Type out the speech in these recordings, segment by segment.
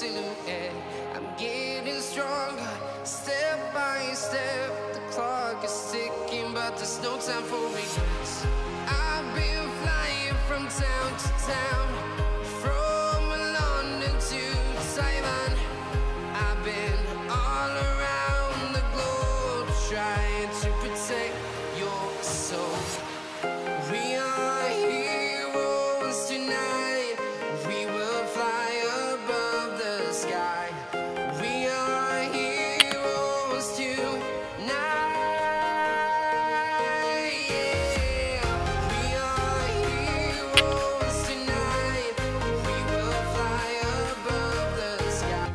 silhouette. I'm getting stronger, step by step. The clock is ticking, but there's no time for regrets. I've been flying from town to town, from London to Taiwan. I've been all around the globe trying to protect your soul. We are heroes tonight. We will fly above the sky. We are heroes tonight. Yeah. We are heroes tonight. We will fly above the sky.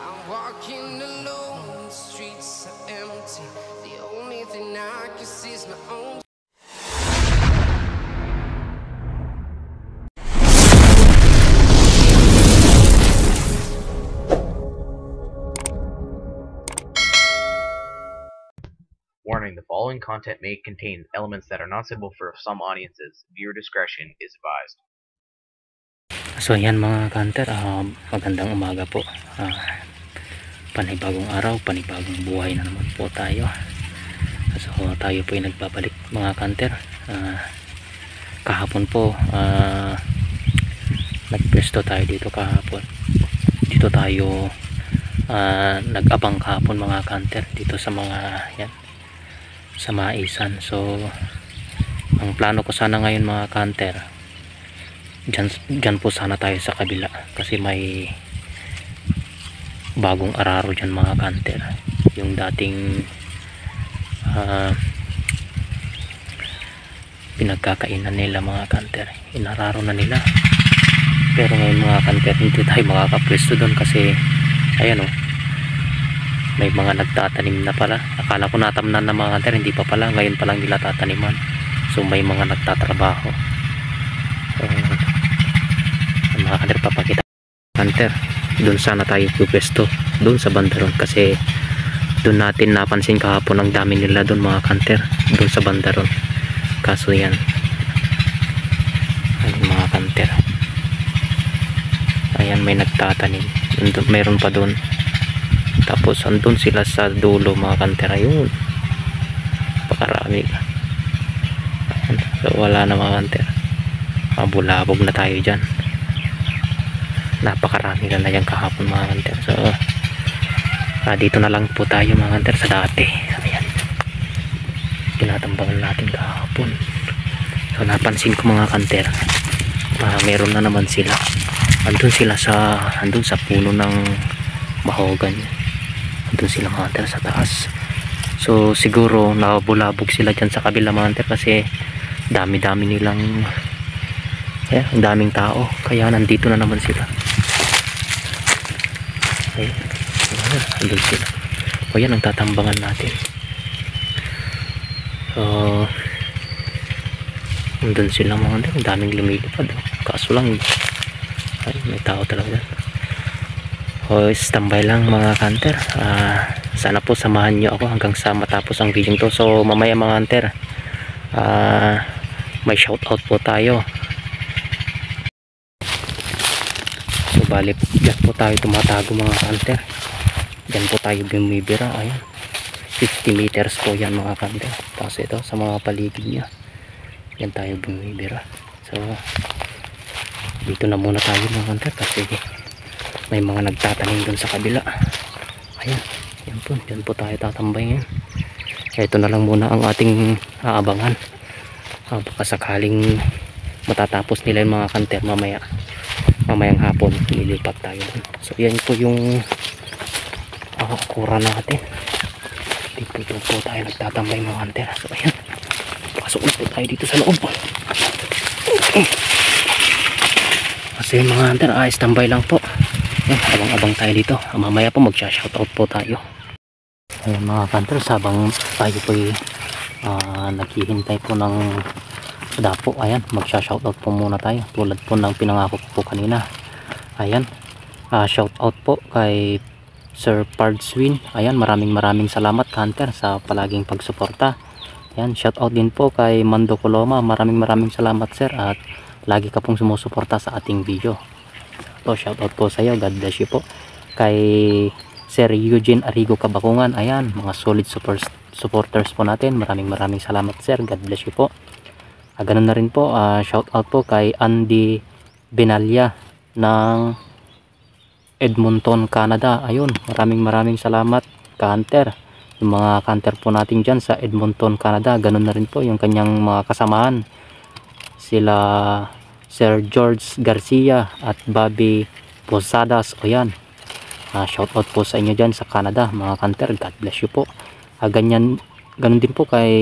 I'm walking alone, the streets are empty. The only thing I can see is my own. Warning, the following content may contain elements that are not suitable for some audiences. Viewer discretion is advised. So yan mga kanter, magandang umaga po. Panibagong araw, panibagong buhay na naman po tayo. So tayo po ay nagbabalik mga kanter. Kahapon po nagpwesto tayo dito kahapon. Dito tayo nag-abang kahapon mga kanter dito sa mga yan, sa maisan. So ang plano ko sana ngayon mga kanter, dyan po sana tayo sa kabila kasi may bagong araro dyan mga kanter. Yung dating pinagkakainan nila mga kanter, inararo na nila. Pero ngayon mga kanter, hindi tayo makakapwesto doon kasi ayan may mga nagtatanim na pala. Akala ko natamnan na mga kanter, hindi pa pala, ngayon pa lang nila tataniman. So may mga nagtatrabaho. So mga kanter, papakita kanter, doon sana tayo pupwesto, doon sa bandaron, kasi doon natin napansin kahapon ang dami nila doon mga kanter, doon sa bandaron. Kaso yan, ayun mga kanter, ayan may nagtatanim, meron pa doon. Tapos andun sila sa dulo mga kanter, ayun pakarami. So wala na mga kanter, mabulabog na tayo dyan. Napakarami na yan kahapon mga kanter. So dito na lang po tayo mga kanter sa dati. Ayan, tinatambangan natin kahapon. So napansin ko mga kanter, meron na naman sila. Andun sila andun sa puno ng mahogan. Andun sila mga kanter sa taas. So siguro nabulabog sila dyan sa kabila mga kanter kasi dami-dami nilang ang daming tao, kaya nandito na naman sila. Ayun, andun sila. O yan ang tatambangan natin. So andun sila mga kanter, ang daming lumilipad. Kaso lang ay, may tao talaga. O standby lang mga kanter. Sana po samahan nyo ako hanggang sa matapos ang video to. So mamaya mga kanter, may shoutout po tayo. So bali dyan po tayo tumatago mga kanter, dyan po tayo bumibira. Ayan, 50 meters po yan mga kanter. Tapos ito sa mga paligid nya, yan tayo bumibira. So dito na muna tayo mga kanter kasi may mga nagtatanim dun sa kabila. Ayan, yan po tayo tatambay ngayon. Ito na lang muna ang ating aabangan. Baka sakaling matatapos nila yung mga kanter mamayang hapon, lilipat tayo dun. So yan po yung kura natin. Dito po tayo nagtatambay mga kanter. So ayan, pasok na po tayo dito sa loob. Kasi mga kanter, standby lang po. Abang-abang tayo dito. Mamaya po magsha-shoutout po tayo. Ayan mga kanter, sabang tayo po naghihintay po ng dapo. Ayan, magsha-shoutout po muna tayo tulad po ng pinangako po kanina. Ayan, shoutout po kay Sir Pardswin. Ayan, maraming salamat Hunter sa palaging pagsuporta. Yan, shout out din po kay Mando Coloma. Maraming salamat sir, at lagi ka pong sumusuporta sa ating video. So shout out po sa iyo, God bless you po. Kay Sir Eugene Arrigo Kabakungan, ayan, mga solid supporters po natin. Maraming salamat sir, God bless you po. Ganun na rin po, shout out po kay Andy Benalya ng Edmonton, Canada. Ayun, maraming salamat ka-hunter. Yung mga hunter po natin dyan sa Edmonton, Canada, ganun na rin po yung kanyang mga kasamaan, sila Sir George Garcia at Bobby Posadas. O yan, shout out po sa inyo dyan sa Canada mga hunter, God bless you po. Ganun din po kay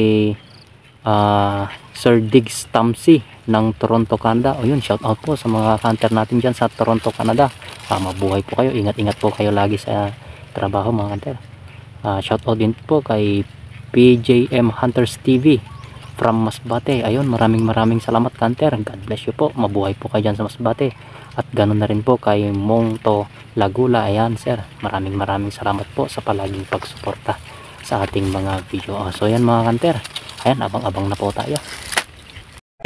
Sir Diggs Tamsi ng Toronto, Canada. O yun, shout out po sa mga hunter natin dyan sa Toronto, Canada. Mabuhay po kayo, ingat po kayo lagi sa trabaho mga hunter. Shout out din po kay PJM Hunters TV from Masbate. Ayun, maraming salamat hunter, God bless you po, mabuhay po kayo dyan sa Masbate. At ganun na rin po kay Mongto Lagula. Ayan sir, maraming salamat po sa palaging pagsuporta sa ating mga video. So yan mga hunter, ayan, abang na po tayo.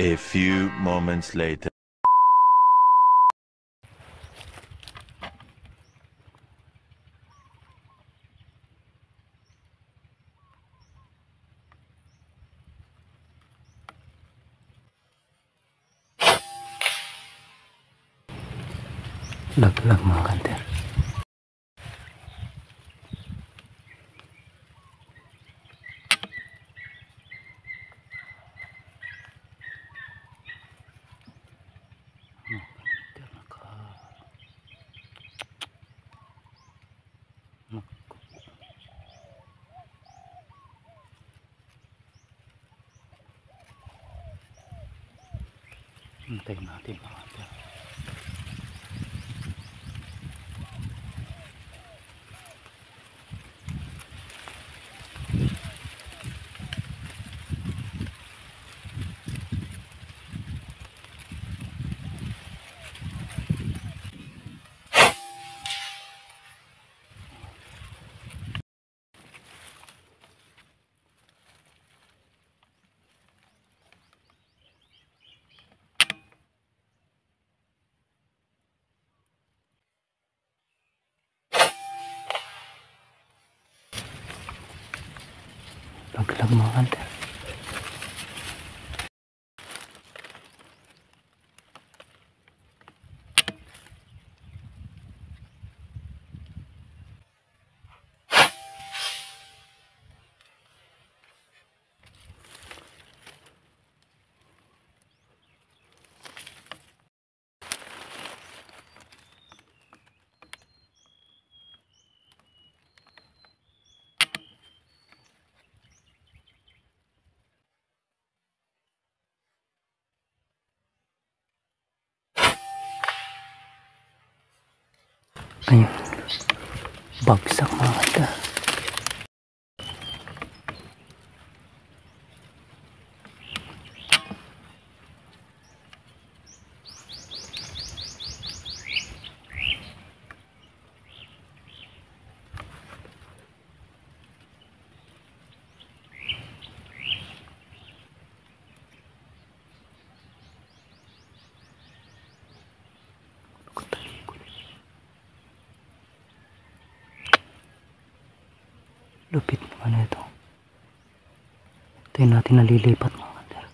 A few moments later. Laglag mga hunter. Hintayin natin mga hunter. Laglag mga hunter. Ayun, bagsak mga hunter. Lupit naman ito. Ito yung natin nalilipat mga hunter.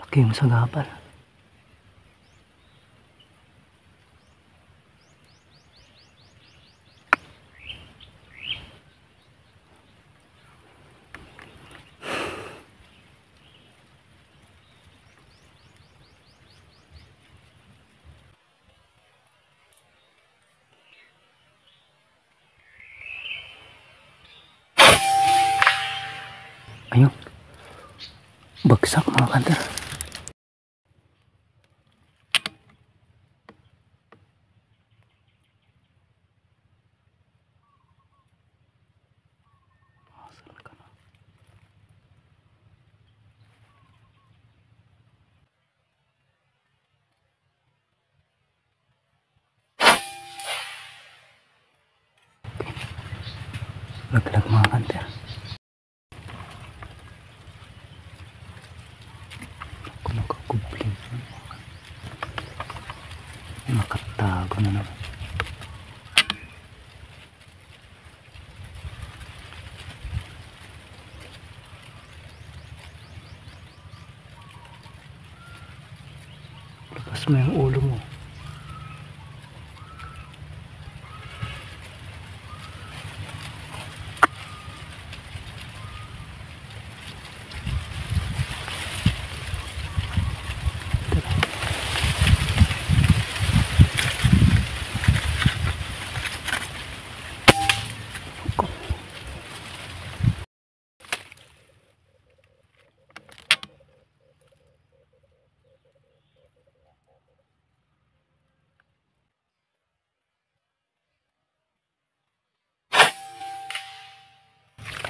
Laki yung sagabal. Ayun, bagsak mga hunter. Laglag mga hunter. Goblin. Nakatago na naman. Labas mo yung ulo mo.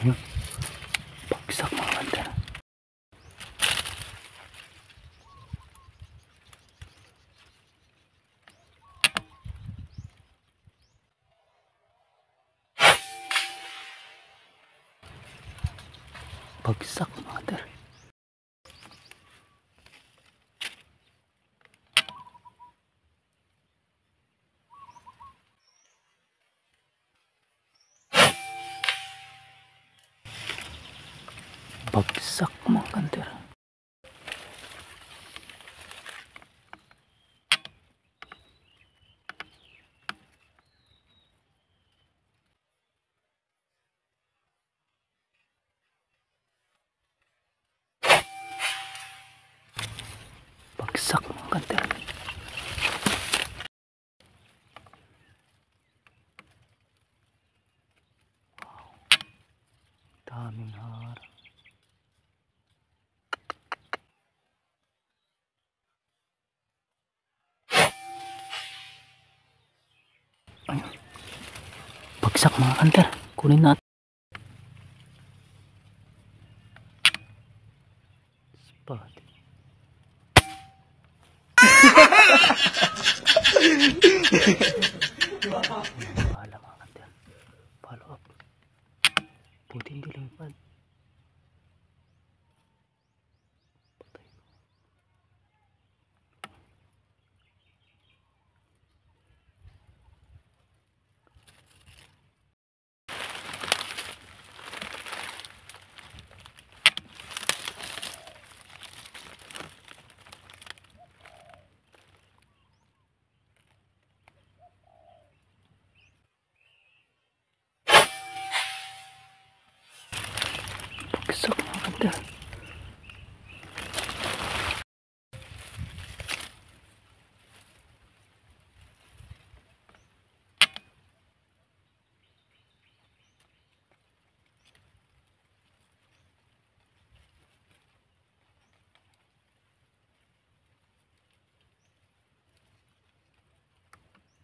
Ayun. Bagsak mga hunter. Bagsak mga hunter. Bagsak mga hunter. Bagsak mga hunter. Wow. Daming harang. Ayun. Bagsak mga hunter. Kunin natin. Spot. Bahala mga hunter. Follow up. Buti hindi lingpad. Patay. Bagsak mga hunter.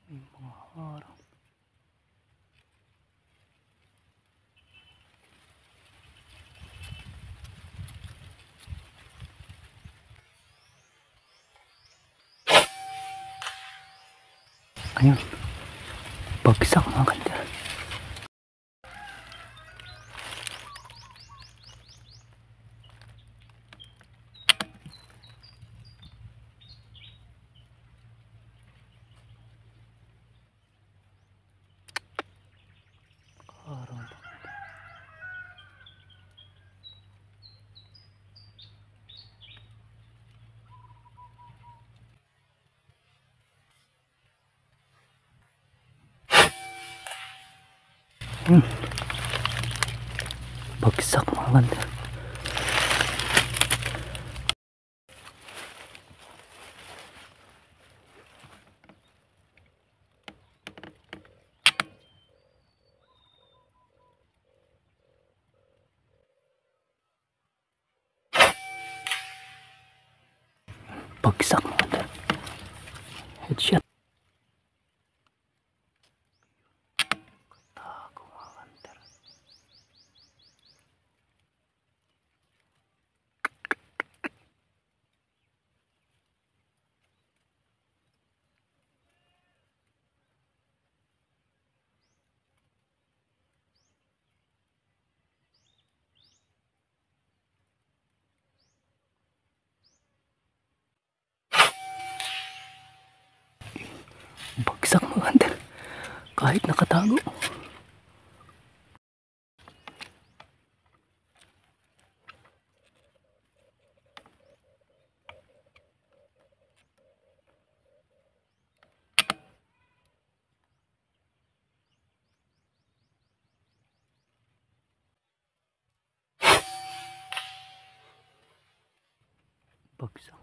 May mga harang. Ayun. Bagsak mga hunter. Harang. Bagsak mga hunter. Bagsak mga hunter. Headshot. Tago mga hunter. Kahit nakatago. Bagsak.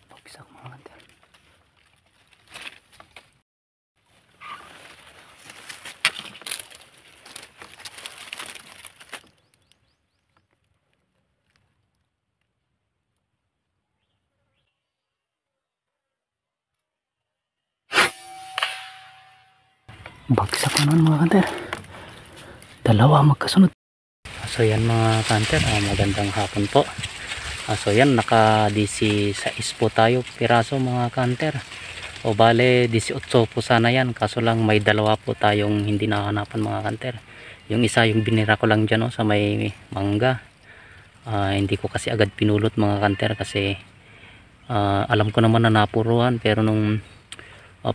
Bagsak mga hunter. Bagsak naman mga hunter. Dalawa magkasunod. So yan mga hunter, magandang hapon po. So yan, naka 16 po tayo piraso mga hunter. O bale 18 po sana yan, kaso lang may dalawa po tayong hindi nakahanapan mga hunter. Yung isa yung binira ko lang dyan sa may mangga. Hindi ko kasi agad pinulot mga hunter kasi alam ko naman na napuruan, pero nung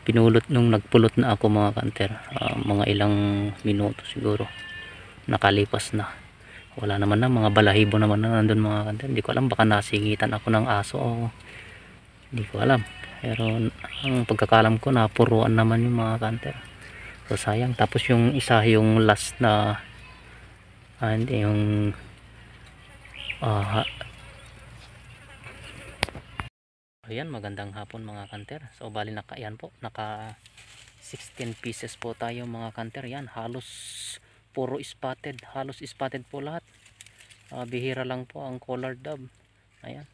pinulot, nung nagpulot na ako mga hunter, mga ilang minuto siguro nakalipas na, wala naman na, mga balahibo naman na nandun mga hunter. Hindi ko alam, baka nasingitan ako ng aso o hindi ko alam, pero ang pagkakalam ko napuruan naman yung mga hunter. So sayang. Tapos yung isa, yung last na yung ayan, magandang hapon mga hunter. So bali yan po, naka 16 pieces po tayo mga hunter. Yan, halos puro spotted, halos spotted po lahat. Bihira lang po ang collared dove. Ayan,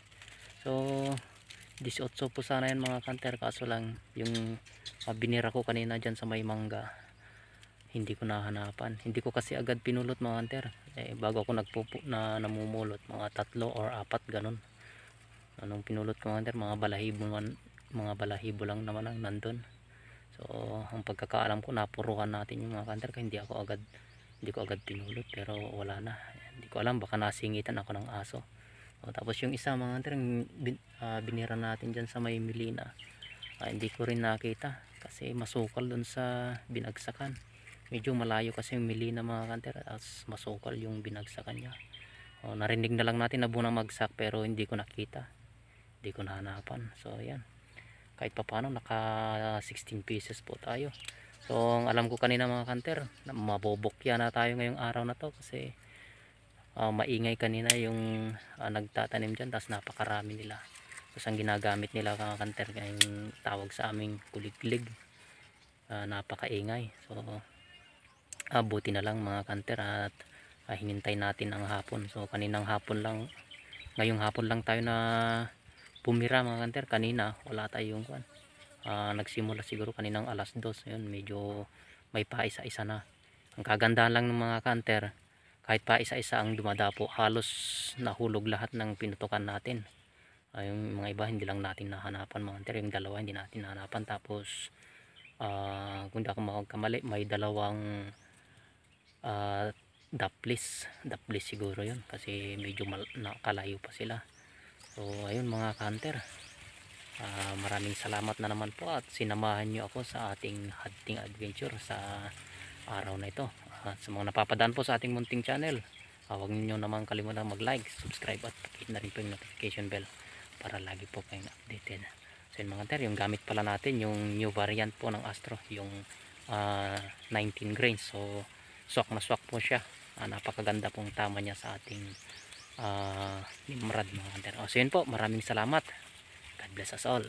so 18 po sana yan mga hunter, kaso lang yung binira ko kanina dyan sa may mangga, hindi ko nahanapan. Hindi ko kasi agad pinulot mga hunter, bago ako namumulot, mga 3 or 4 ganun. Anong pinulot ko mga hunter, mga balahibo lang naman ang nandun. So ang pagkakaalam ko, napuruhan natin yung mga hunter, kaya hindi ko agad pinulot, pero wala na. Hindi ko alam, baka nasingitan ako ng aso. Tapos yung isa mga hunter, binira natin dyan sa may Milina, hindi ko rin nakita kasi masukal dun sa binagsakan. Medyo malayo kasi yung Milina mga hunter, as masukal yung binagsakan niya. Narinig na lang natin na bunang magsak, pero hindi ko nakita, hindi ko nahanapan. So yan, kahit papano naka 16 pieces po tayo. So ang alam ko kanina mga hunter, mabobokya na tayo ngayong araw na to kasi maingay kanina yung nagtatanim dyan, tapos napakarami nila. Tapos ang ginagamit nila mga hunter, yung tawag sa aming kuliglig, napakaingay. So buti na lang mga hunter at hinintay natin ang hapon. So kaninang hapon lang, ngayong hapon lang tayo na pumira mga hunter. Kanina wala tayong nagsimula siguro kaninang alas 2. Yun, medyo may paisa-isa na. Ang kagandahan lang ng mga hunter, kahit pa isa-isa ang dumadapo, halos nahulog lahat ng pinutukan natin. Yung mga iba hindi lang natin nahanapan mga hunter, yung dalawa hindi natin nahanapan. Tapos kung di ako magkamali, may dalawang daplis siguro yun, kasi medyo nakalayo pa sila. So ayun mga hunter, maraming salamat na naman po at sinamahan nyo ako sa ating hunting adventure sa araw na ito. At sa mga napapadaan po sa ating munting channel, huwag niyo naman kalimutan mag-like, subscribe at pakit na rin po yung notification bell para lagi po kayong updated. So yun mga hunter, yung gamit pala natin yung new variant po ng Astro, yung 19 grains. So swak na swak po siya. Napakaganda pong tama niya sa ating Nimrod mga hunter. So yun po, maraming salamat. God bless us all.